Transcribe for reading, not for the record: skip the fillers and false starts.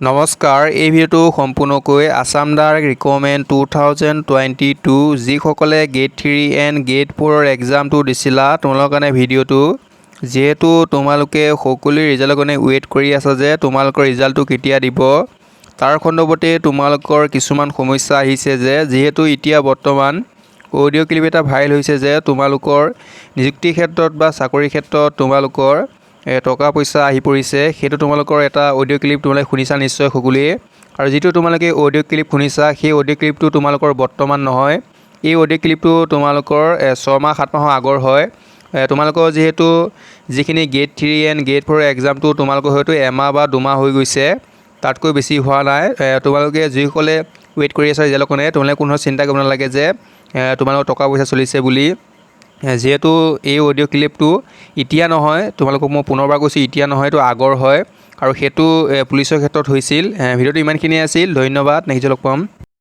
নমস্কাৰ, এই ভিডিঅ'টো সম্পূৰ্ণকৈ আছাম ডাইৰেক্ট ৰিকুইটমেণ্ট 2022 যিসকলে গেট 3 এণ্ড গেট 4ৰ এক্সামটো দিছিলা তোমালোকৰ কাৰণে ভিডিঅ'টো। যিহেতু তোমালোকে সকলোৱে ৰিজাল্টৰ কাৰণে ৱেইট কৰি আছা যে তোমালোকৰ ৰিজাল্টটো কেতিয়া দিব, তাৰ সন্দৰ্ভতে তোমালোকৰ কিছুমান সমস্যা আহিছে যে যিহেতু এতিয়া বৰ্তমান অডিঅ' ক্লিপ এটা ভাইৰেল হৈছে যে তোমালোকৰ নিযুক্তিৰ ক্ষেত্ৰত বা চাকৰিৰ ক্ষেত্ৰত তোমালোকৰ টকা পইচা আহি পৰিছে। সেইটো তোমালোকৰ এটা অডিঅ' ক্লিপ তোমালোকে শুনিছা নিশ্চয় সকলোৱে। আৰু যিটো তোমালোকে অডিঅ' ক্লিপ শুনিছা সেই অডিঅ' ক্লিপটো তোমালোকৰ বৰ্তমান নহয়, এই অডিঅ' ক্লিপটো তোমালোকৰ 6 মাহ 7 মাহৰ আগৰ হয়। তোমালোকৰ যিহেতু যিখিনি গেট 3 এণ্ড গেট 4 এক্সামটো তোমালোকৰ হয়তো এমাহ বা 2 মাহ হৈ গৈছে, তাতকৈ বেছি হোৱা নাই। তোমালোকে যিসকলে ৱেইট কৰি আছা ৰিজাল্টৰ কাৰণে তোমালোকে কোনো চিন্তা কৰিব নালাগে যে তোমালোকৰ টকা পইচা চলিছে বুলি। যিহেতু এই অডিঅ' ক্লিপটো এতিয়া নহয়, তোমালোকক মই পুনৰবাৰ কৈছোঁ এতিয়া নহয়, এইটো আগৰ হয় আৰু সেইটো পুলিচৰ ক্ষেত্ৰত হৈছিল। ভিডিঅ'টো ইমানখিনিয়ে আছিল, ধন্যবাদ, নেক্সট লগ পাম।